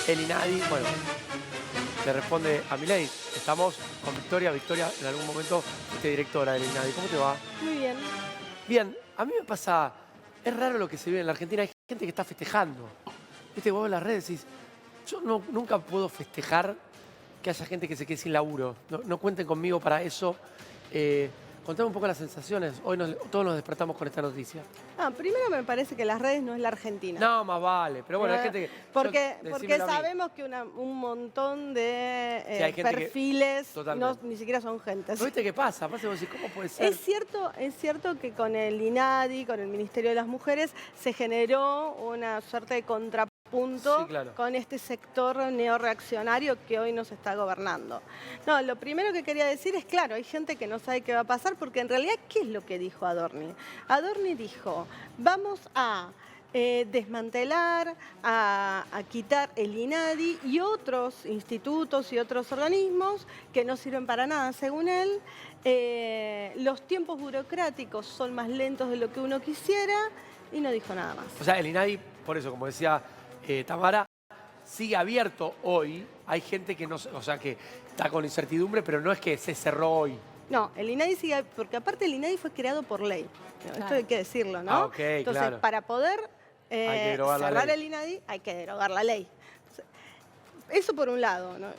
el INADI, bueno, le responde a Milei. Estamos con Victoria. Victoria, en algún momento fuiste directora del INADI. ¿Cómo te va? Muy bien. Bien, a mí me pasa, es raro lo que se vive en la Argentina. Hay gente que está festejando. Viste, vos en las redes decís, yo nunca puedo festejar que haya gente que se quede sin laburo. No cuenten conmigo para eso. Contame un poco las sensaciones. Hoy todos nos despertamos con esta noticia. Primero me parece que las redes no es la Argentina. No, más vale. Pero bueno, hay gente que... Porque decímelo a mí. sabemos que un montón de Sí, hay gente perfiles totalmente. ni siquiera son gente. ¿No viste qué pasa? Pasa y vos decís, ¿cómo puede ser? Es cierto que con el INADI, con el Ministerio de las Mujeres, se generó una suerte de contrapunto Sí, claro. con este sector neorreaccionario que hoy nos está gobernando. No, lo primero que quería decir es, claro, hay gente que no sabe qué va a pasar, porque en realidad, ¿qué es lo que dijo Adorni? Adorni dijo, vamos a desmantelar, a quitar el INADI y otros institutos y otros organismos que no sirven para nada, según él. Los tiempos burocráticos son más lentos de lo que uno quisiera y no dijo nada más. O sea, el INADI, por eso, como decía Tamara, sigue abierto hoy. Hay gente que no, o sea, que está con incertidumbre, pero no es que se cerró hoy. No, el INADI sigue, porque aparte el INADI fue creado por ley. Claro. Esto hay que decirlo, ¿no? Ah, ok, entonces, claro. para poder cerrar el INADI hay que derogar la ley. Eso por un lado, ¿no?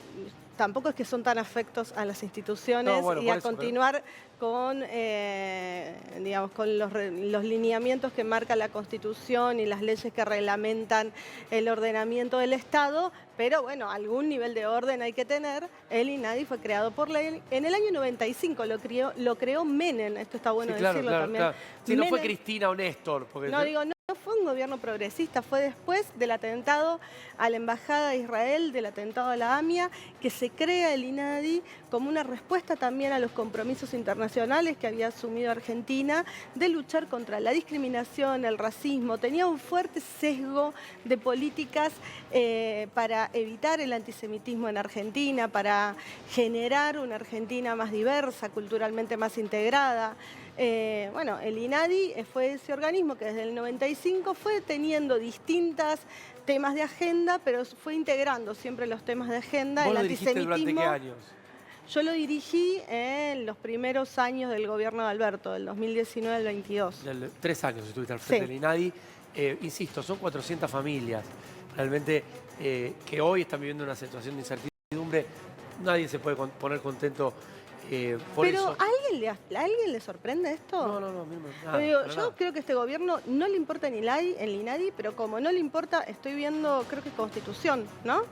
Tampoco es que son tan afectos a las instituciones y a continuar con, digamos, con los lineamientos que marca la Constitución y las leyes que reglamentan el ordenamiento del Estado, pero bueno, algún nivel de orden hay que tener. El INADI fue creado por ley. En el año 95 lo creó Menem, esto está bueno decirlo también. Claro. Si no fue Cristina o Néstor. Porque no fue un gobierno progresista, fue después del atentado a la Embajada de Israel, del atentado a la AMIA, que se crea el INADI como una respuesta también a los compromisos internacionales que había asumido Argentina de luchar contra la discriminación, el racismo. Tenía un fuerte sesgo de políticas para evitar el antisemitismo en Argentina, para generar una Argentina más diversa, culturalmente más integrada. Bueno, el INADI fue ese organismo que desde el 95 fue teniendo distintos temas de agenda, pero fue integrando siempre los temas de agenda. ¿Vos lo dirigiste durante qué años? Yo lo dirigí en los primeros años del gobierno de Alberto, del 2019 al 22. 3 años estuviste al frente del INADI. Insisto, son 400 familias realmente que hoy están viviendo una situación de incertidumbre. Nadie se puede poner contento por eso. ¿A alguien le sorprende esto? No, a mí no. Yo creo que a este gobierno no le importa ni el INADI, pero como no le importa, estoy viendo, creo que es Constitución, ¿no?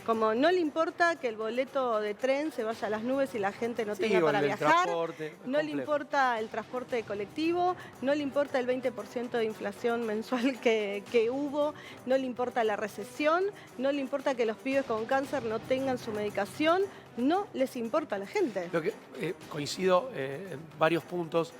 Como no le importa que el boleto de tren se vaya a las nubes y la gente no tenga para viajar, no le importa el transporte colectivo, no le importa el 20% de inflación mensual que hubo, no le importa la recesión, no le importa que los pibes con cáncer no tengan su medicación, no les importa a la gente. Lo que, coincido en varios puntos.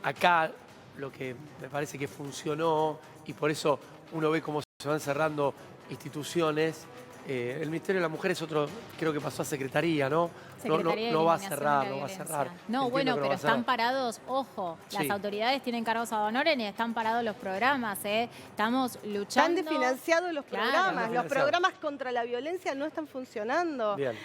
Acá lo que me parece que funcionó, y por eso uno ve cómo se van cerrando instituciones. El Ministerio de la Mujer es otro, creo que pasó a Secretaría, ¿no? No va a cerrar, no va a cerrar. No, bueno, pero están parados, ojo, las autoridades tienen cargos ad honorem y están parados los programas, Estamos luchando. Están desfinanciados los programas, los programas contra la violencia no están funcionando. Bien.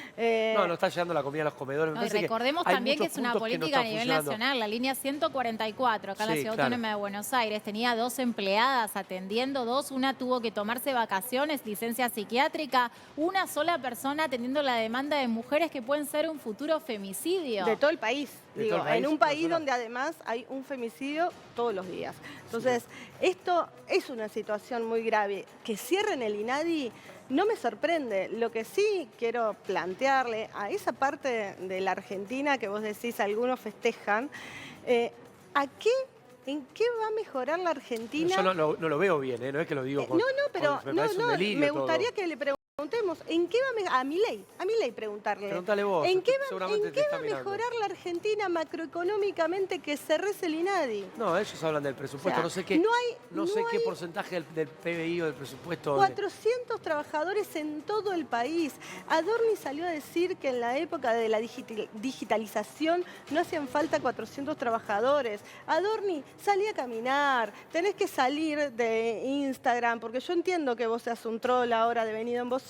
No está llegando la comida a los comedores. No, y recordemos también que es una política a nivel nacional, la línea 144, acá en la Ciudad Autónoma de Buenos Aires, tenía 2 empleadas atendiendo, una tuvo que tomarse vacaciones, licencia psiquiátrica, una sola persona atendiendo la demanda de mujeres que pueden ser un futuro femicidio. De todo el país. En un país donde además hay un femicidio todos los días. Entonces, esto es una situación muy grave. Que cierren el INADI no me sorprende. Lo que sí quiero plantearle a esa parte de la Argentina que vos decís, algunos festejan, ¿en qué va a mejorar la Argentina? Yo no lo veo bien, no es que lo digo con... pero me parece un delirio me gustaría que le pregunten preguntemos, ¿en qué va a Milei preguntarle? Pregúntale vos. ¿En qué va a mejorar la Argentina macroeconómicamente que cerrés el INADI? No, ellos hablan del presupuesto. O sea, no sé qué porcentaje del PBI o del presupuesto. 400 trabajadores en todo el país. Adorni salió a decir que en la época de la digitalización no hacían falta 400 trabajadores. Adorni, salí a caminar. Tenés que salir de Instagram, porque yo entiendo que vos seas un troll ahora devenido en vocero,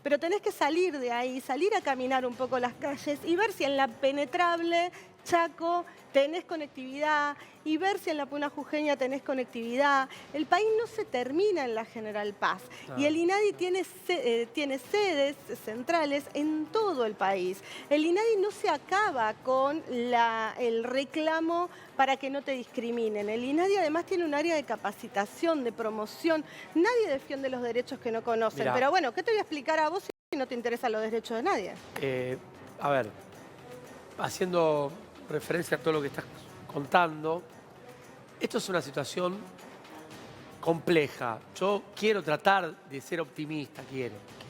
pero tenés que salir de ahí, salir a caminar un poco las calles y ver si en la penetrable Chaco tenés conectividad y ver si en la Puna Jujeña tenés conectividad. El país no se termina en la General Paz y el INADI tiene sedes centrales en todo el país. El INADI no se acaba con el reclamo para que no te discriminen. El INADI además tiene un área de capacitación, de promoción. Nadie defiende los derechos que no conocen. Mirá. Pero bueno, ¿qué te voy a explicar a vos si no te interesan los derechos de nadie? A ver, haciendo referencia a todo lo que estás contando, esto es una situación compleja. Yo quiero tratar de ser optimista,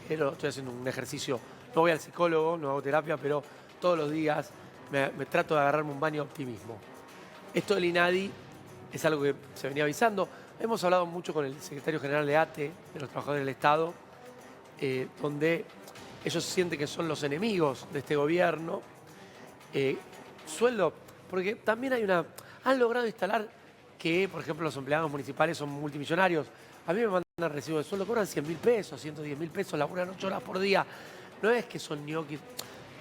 estoy haciendo un ejercicio, no voy al psicólogo, no hago terapia, pero todos los días me trato de agarrarme un baño de optimismo. Esto del INADI es algo que se venía avisando. Hemos hablado mucho con el secretario general de ATE, de los trabajadores del Estado, donde ellos sienten que son los enemigos de este gobierno. Sueldo, porque también han logrado instalar que, por ejemplo, los empleados municipales son multimillonarios. A mí me mandan recibo de sueldo, cobran 100.000 pesos, 110.000 pesos, laburan 8 horas por día. No es que son ñoquis.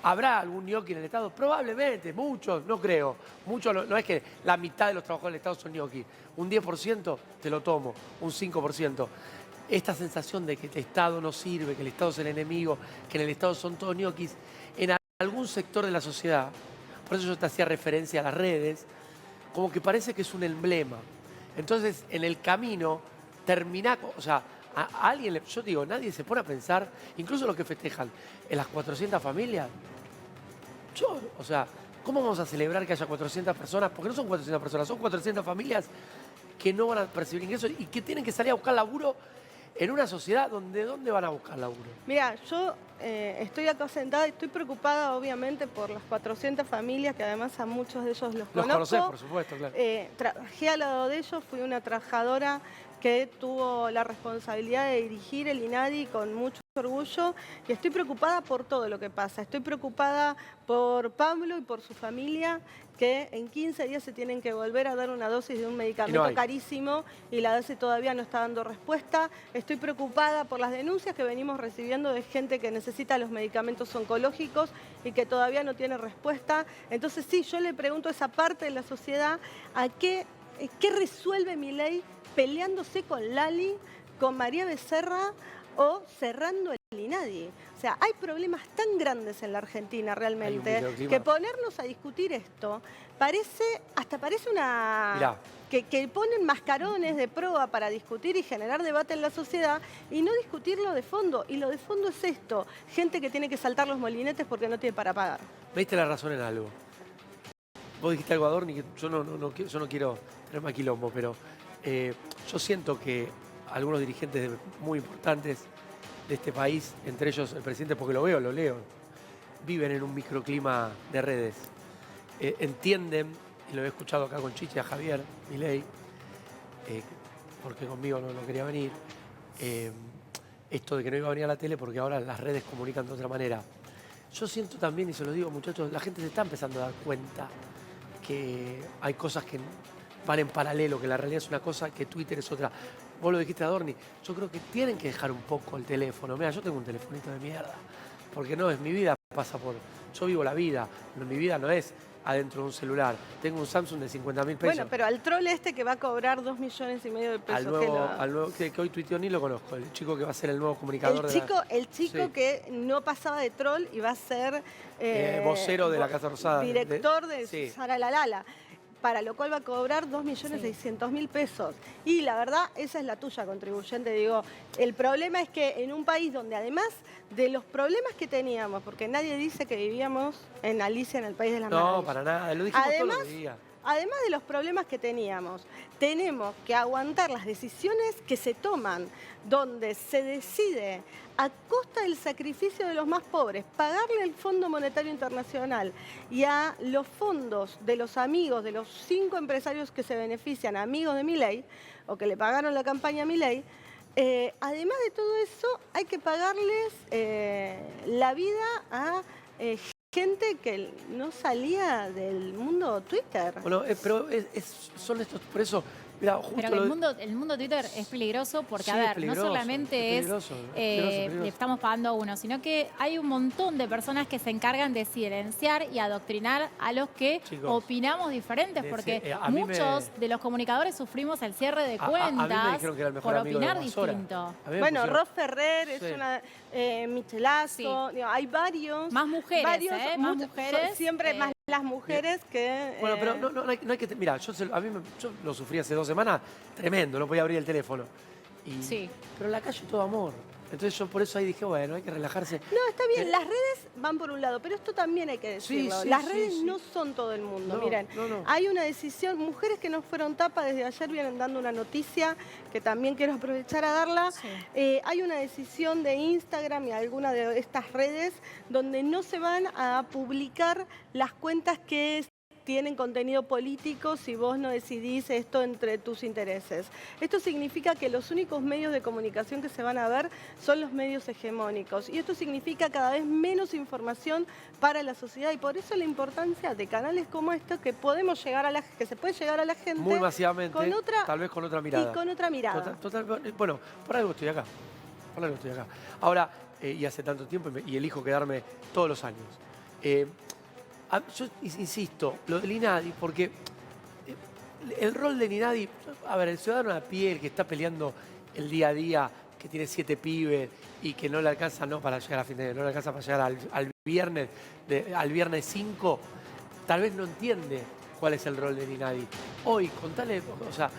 ¿Habrá algún ñoqui en el Estado? Probablemente, muchos, no creo. Muchos, no es que la mitad de los trabajadores del Estado son ñoquis. Un 10% te lo tomo, un 5%. Esta sensación de que el Estado no sirve, que el Estado es el enemigo, que en el Estado son todos ñoquis, en algún sector de la sociedad, por eso yo te hacía referencia a las redes, como que parece que es un emblema. Entonces, en el camino, o sea, a alguien, yo digo, nadie se pone a pensar, incluso los que festejan, en las 400 familias. O sea, ¿cómo vamos a celebrar que haya 400 personas? Porque no son 400 personas, son 400 familias que no van a percibir ingresos y que tienen que salir a buscar laburo en una sociedad donde ¿dónde van a buscar laburo? Mira, yo estoy acá sentada y estoy preocupada obviamente por las 400 familias, que además a muchos de ellos los conozco. Los conocés, por supuesto, claro. Trabajé al lado de ellos, fui una trabajadora que tuvo la responsabilidad de dirigir el INADI con mucho orgullo y estoy preocupada por todo lo que pasa. Estoy preocupada por Pablo y por su familia, que en 15 días se tienen que volver a dar una dosis de un medicamento carísimo y la dosis todavía no está dando respuesta. Estoy preocupada por las denuncias que venimos recibiendo de gente que necesita los medicamentos oncológicos y que todavía no tiene respuesta. Entonces sí, yo le pregunto a esa parte de la sociedad a qué resuelve Milei peleándose con Lali, con María Becerra o cerrando el INADI. O sea, hay problemas tan grandes en la Argentina realmente que ponernos a discutir esto parece una... Mirá. Que ponen mascarones de proa para discutir y generar debate en la sociedad y no discutirlo de fondo. Y lo de fondo es esto, gente que tiene que saltar los molinetes porque no tiene para pagar. Me diste la razón en algo. Vos dijiste algo, Adorni, que yo no quiero tener más quilombo, pero yo siento que algunos dirigentes muy importantes de este país, entre ellos el presidente, porque lo leo, viven en un microclima de redes. Entienden, y lo he escuchado acá con Chichi, a Javier Milei, porque conmigo no quería venir, esto de que no iba a venir a la tele porque ahora las redes comunican de otra manera. Yo siento también, y se lo digo muchachos, la gente se está empezando a dar cuenta que hay cosas que van en paralelo, que la realidad es una cosa, que Twitter es otra. Vos lo dijiste, Adorni, yo creo que tienen que dejar un poco el teléfono. Mira, yo tengo un telefonito de mierda, porque no es mi vida, pasa por... Yo vivo la vida, mi vida no es adentro de un celular. Tengo un Samsung de 50.000 pesos. Bueno, pero al troll que va a cobrar 2,5 millones de pesos. Al nuevo que hoy tuiteó ni lo conozco, el chico que va a ser el nuevo comunicador El chico que no pasaba de troll y va a ser... vocero de la Casa Rosada. Director de Sara Lalala. Para lo cual va a cobrar 2.600.000 pesos. Y la verdad, esa es la tuya, contribuyente. Digo, el problema es que en un país donde además de los problemas que teníamos, porque nadie dice que vivíamos en Alicia en el País de las Maravillas. No, para nada, lo dijimos todos los días. además de los problemas que teníamos, tenemos que aguantar las decisiones que se toman, donde se decide a costa del sacrificio de los más pobres, pagarle al Fondo Monetario Internacional y a los fondos de los amigos, de los 5 empresarios que se benefician, amigos de Milei, o que le pagaron la campaña a Milei. Además de todo eso, hay que pagarles la vida a gente que no salía del mundo Twitter. Bueno, pero son estos, por eso, mira, justo pero el mundo Twitter es peligroso porque, sí, a ver, peligroso, no solamente le estamos pagando a uno, sino que hay un montón de personas que se encargan de silenciar y adoctrinar a los que opinamos diferentes, porque muchos de los comunicadores sufrimos el cierre de cuentas por opinar distinto. Bueno, Ros Ferrer es una... Michelazo, digo, hay varios. Más mujeres, más mujeres. Siempre más las mujeres que... Bueno, pero no hay que... Mira, yo lo sufrí hace 2 semanas, tremendo, no podía abrir el teléfono. Pero en la calle todo amor. Entonces yo por eso ahí dije, bueno, hay que relajarse. No, está bien, las redes van por un lado, pero esto también hay que decirlo. Las redes no son todo el mundo. No, miren, no. Hay una decisión, mujeres que no fueron tapa, desde ayer vienen dando una noticia que también quiero aprovechar a darla. Hay una decisión de Instagram y alguna de estas redes donde no se van a publicar las cuentas que tienen contenido político si vos no decidís esto entre tus intereses. Esto significa que los únicos medios de comunicación que se van a ver son los medios hegemónicos. Y esto significa cada vez menos información para la sociedad. Y por eso la importancia de canales como estos que podemos llegar a que se puede llegar a la gente. Muy masivamente, tal vez con otra mirada. Y con otra mirada. Bueno, por algo estoy acá. Ahora, y hace tanto tiempo, y elijo quedarme todos los años. Yo insisto, lo del INADI, porque el rol del INADI, a ver, el ciudadano a pie, el que está peleando el día a día, que tiene 7 pibes y que no le alcanza para llegar a fin de año, no le alcanza para llegar al viernes 5, tal vez no entiende cuál es el rol del INADI. Hoy, contale, o sea,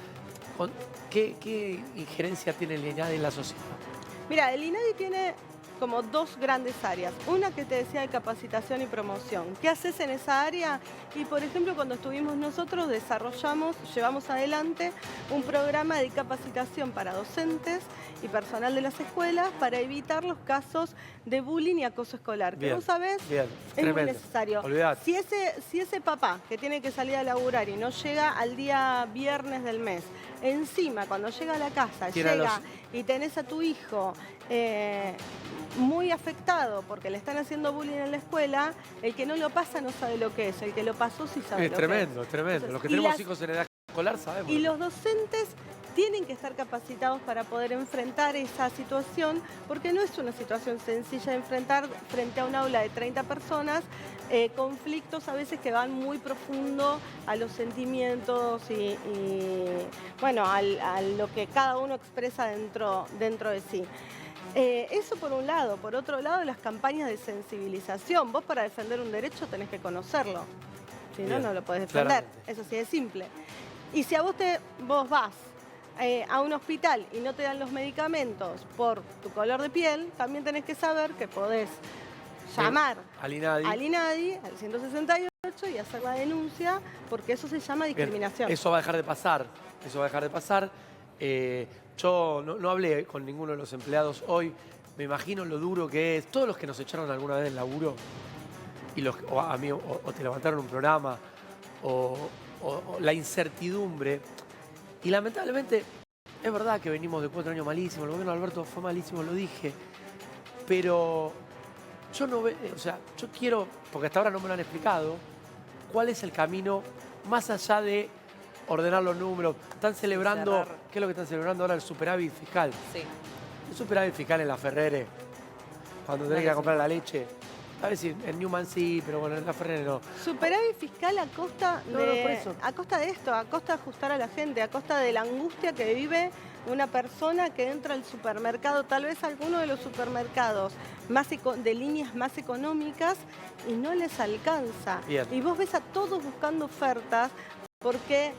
¿qué injerencia tiene el INADI en la sociedad? Mira, el INADI tiene como 2 grandes áreas. Una que te decía de capacitación y promoción. ¿Qué haces en esa área? Y por ejemplo, cuando estuvimos nosotros llevamos adelante un programa de capacitación para docentes y personal de las escuelas para evitar los casos de bullying y acoso escolar. Que vos sabés, es muy necesario. Si ese papá que tiene que salir a laburar y no llega al día viernes del mes, encima cuando llega a la casa, y tenés a tu hijo muy afectado porque le están haciendo bullying en la escuela, el que no lo pasa no sabe lo que es, el que lo pasó sí sabe lo que es. Es tremendo. Entonces, los que tenemos hijos en edad escolar sabemos. Y los docentes tienen que estar capacitados para poder enfrentar esa situación, porque no es una situación sencilla de enfrentar frente a un aula de 30 personas, conflictos a veces que van muy profundo a los sentimientos y bueno, a lo que cada uno expresa dentro de sí. Eso por un lado. Por otro lado, las campañas de sensibilización. Vos para defender un derecho tenés que conocerlo. Si no, no lo podés defender. Eso sí es simple. Y si vos vas a un hospital y no te dan los medicamentos por tu color de piel, también tenés que saber que podés llamar al INADI, al 168 y hacer la denuncia, porque eso se llama discriminación. Bien, eso va a dejar de pasar. Yo no hablé con ninguno de los empleados hoy. Me imagino lo duro que es. Todos los que nos echaron alguna vez del laburo y o te levantaron un programa o la incertidumbre. Y lamentablemente es verdad que venimos de 4 años malísimos. El gobierno de Alberto fue malísimo, lo dije. Pero yo no veo, yo quiero, porque hasta ahora no me lo han explicado, cuál es el camino más allá de ordenar los números. Están celebrando, ¿qué es lo que están celebrando ahora? El superávit fiscal. Sí. El superávit fiscal en la Ferrere, cuando tenés que ir a comprar la leche. A ver si en Newman sí, pero bueno, en la Ferrere no. Superávit fiscal a costa de esto, a costa de ajustar a la gente, a costa de la angustia que vive una persona que entra al supermercado, tal vez alguno de los supermercados de líneas más económicas, y no les alcanza. Bien. Y vos ves a todos buscando ofertas porque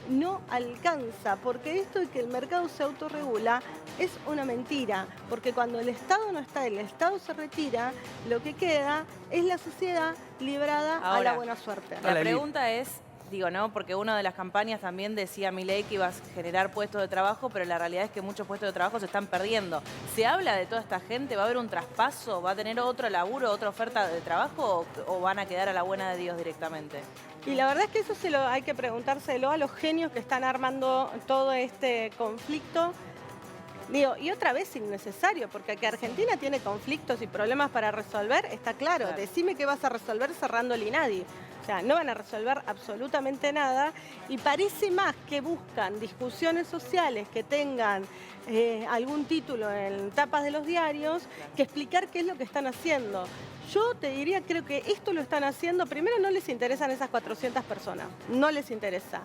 no alcanza, porque esto de que el mercado se autorregula es una mentira, porque cuando el Estado no está, el Estado se retira, lo que queda es la sociedad librada a la buena suerte. La pregunta es, digo, ¿no? Porque una de las campañas también decía Milei que iba a generar puestos de trabajo, pero la realidad es que muchos puestos de trabajo se están perdiendo. ¿Se habla de toda esta gente? ¿Va a haber un traspaso? ¿Va a tener otro laburo, otra oferta de trabajo o van a quedar a la buena de Dios directamente? Y la verdad es que eso hay que preguntárselo a los genios que están armando todo este conflicto. Digo, y otra vez innecesario, porque que Argentina tiene conflictos y problemas para resolver, está claro. Decime qué vas a resolver cerrando el INADI. O sea, no van a resolver absolutamente nada y parece más que buscan discusiones sociales que tengan algún título en tapas de los diarios que explicar qué es lo que están haciendo. Yo te diría, creo que esto lo están haciendo, primero no les interesan esas 400 personas, no les interesa.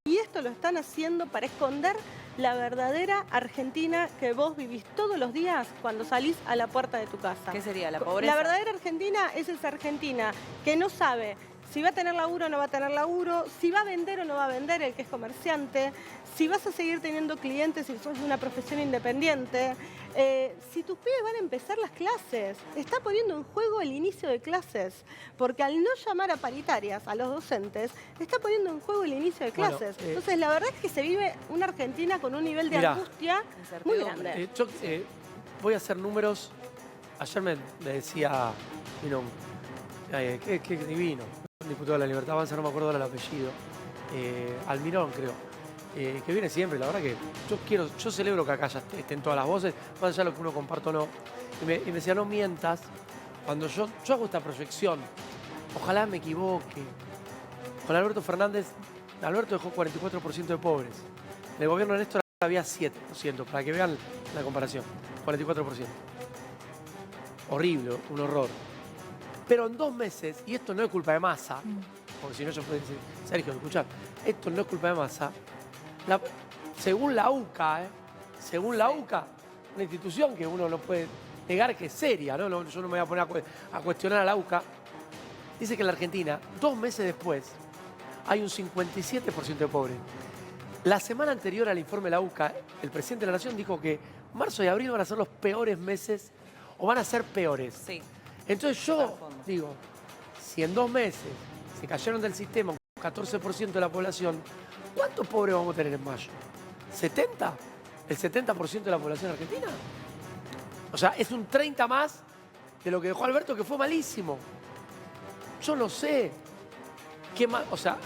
Y esto lo están haciendo para esconder la verdadera Argentina que vos vivís todos los días cuando salís a la puerta de tu casa. ¿Qué sería? ¿La pobreza? La verdadera Argentina es esa Argentina que no sabe si va a tener laburo o no va a tener laburo, si va a vender o no va a vender el que es comerciante, si vas a seguir teniendo clientes si sos una profesión independiente, si tus pibes van a empezar las clases. Está poniendo en juego el inicio de clases, porque al no llamar a paritarias a los docentes, está poniendo en juego el inicio de clases. Entonces, la verdad es que se vive una Argentina con un nivel de angustia muy grande. Yo voy a hacer números. Ayer me decía, qué divino, un diputado de la Libertad Avanza, no me acuerdo el apellido, Almirón creo, que viene siempre. La verdad que yo celebro que acá ya estén todas las voces, más allá de lo que uno comparto o no. Y me decía, no mientas, cuando yo hago esta proyección, ojalá me equivoque. Con Alberto Fernández, Alberto dejó 44% de pobres. En el gobierno de Néstor había 7%, para que vean la comparación, 44%. Horrible, un horror. Pero en 2 meses, y esto no es culpa de Massa, porque si no yo puedo decir, Sergio, escuchá, esto no es culpa de Massa, según la UCA, una institución que uno no puede negar que es seria, ¿no? Yo no me voy a poner a cuestionar a la UCA, dice que en la Argentina, 2 meses después, hay un 57% de pobres. La semana anterior al informe de la UCA, el presidente de la Nación dijo que marzo y abril van a ser los peores meses, o van a ser peores. Sí. Entonces yo digo, si en 2 meses se cayeron del sistema un 14% de la población, ¿cuántos pobres vamos a tener en mayo? ¿70? ¿El 70% de la población argentina? O sea, es un 30 más de lo que dejó Alberto, que fue malísimo. Yo no sé. ¿Qué más? O sea,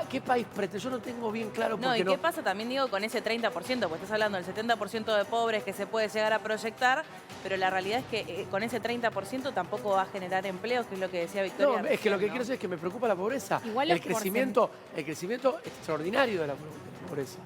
¿qué país pretende? Yo no tengo bien claro por qué ¿Y qué pasa también, digo, con ese 30%? Porque estás hablando del 70% de pobres que se puede llegar a proyectar, pero la realidad es que con ese 30% tampoco va a generar empleos, que es lo que decía Victoria. No, es que lo que quiero decir es que me preocupa la pobreza. Igual el crecimiento extraordinario de la pobreza.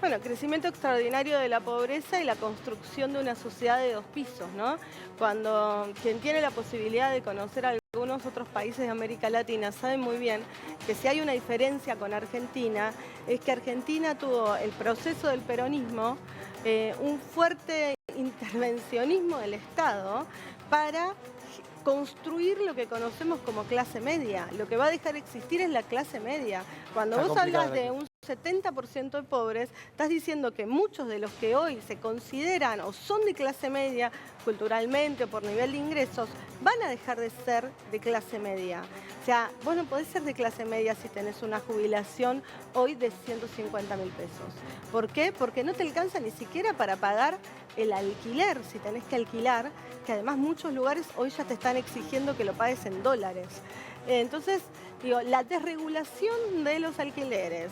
Bueno, crecimiento extraordinario de la pobreza y la construcción de una sociedad de 2 pisos, ¿no? Cuando quien tiene la posibilidad de conocer algunos otros países de América Latina sabe muy bien que si hay una diferencia con Argentina, es que Argentina tuvo el proceso del peronismo, un fuerte intervencionismo del Estado para construir lo que conocemos como clase media. Lo que va a dejar de existir es la clase media. Cuando vos hablas de un 70% de pobres, estás diciendo que muchos de los que hoy se consideran o son de clase media, culturalmente o por nivel de ingresos, van a dejar de ser de clase media. O sea, vos no podés ser de clase media si tenés una jubilación hoy de 150.000 pesos. ¿Por qué? Porque no te alcanza ni siquiera para pagar el alquiler, si tenés que alquilar, que además muchos lugares hoy ya te están exigiendo que lo pagues en dólares. Entonces, digo, la desregulación de los alquileres,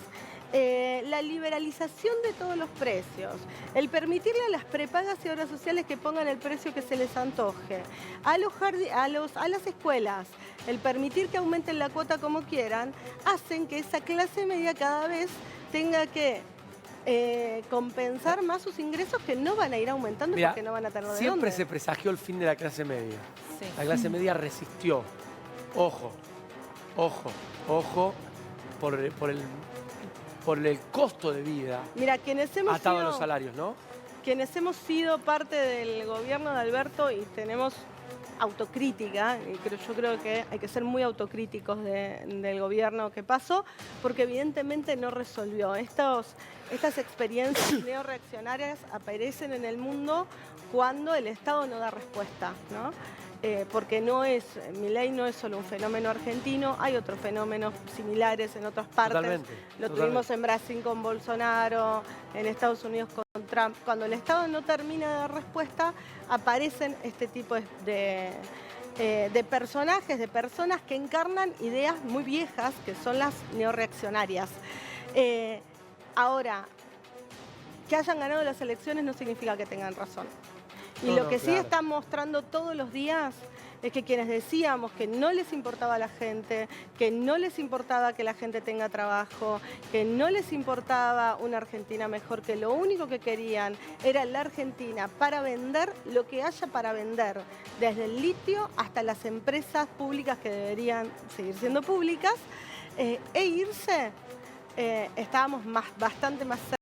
la liberalización de todos los precios, el permitirle a las prepagas y obras sociales que pongan el precio que se les antoje, a las escuelas, el permitir que aumenten la cuota como quieran, hacen que esa clase media cada vez tenga que compensar más sus ingresos, que no van a ir aumentando. Mirá, porque no van a tener de siempre dónde. se presagió el fin de la clase media. Sí. La clase media resistió. Ojo, por el costo de vida. Mira, quienes hemos atado a los salarios, ¿no? Quienes hemos sido parte del gobierno de Alberto y tenemos autocrítica, y yo creo que hay que ser muy autocríticos del gobierno que pasó, porque evidentemente no resolvió. Estas experiencias neorreaccionarias aparecen en el mundo cuando el Estado no da respuesta, ¿no? porque Milei no es solo un fenómeno argentino, hay otros fenómenos similares en otras partes. Lo tuvimos en Brasil con Bolsonaro, en Estados Unidos con Trump. Cuando el Estado no termina de dar respuesta, aparecen este tipo de personajes, de personas que encarnan ideas muy viejas, que son las neorreaccionarias. Ahora, que hayan ganado las elecciones no significa que tengan razón. Y lo que sí están mostrando todos los días es que quienes decíamos que no les importaba a la gente, que no les importaba que la gente tenga trabajo, que no les importaba una Argentina mejor, que lo único que querían era la Argentina para vender lo que haya para vender, desde el litio hasta las empresas públicas que deberían seguir siendo públicas, e irse, estábamos bastante más cerca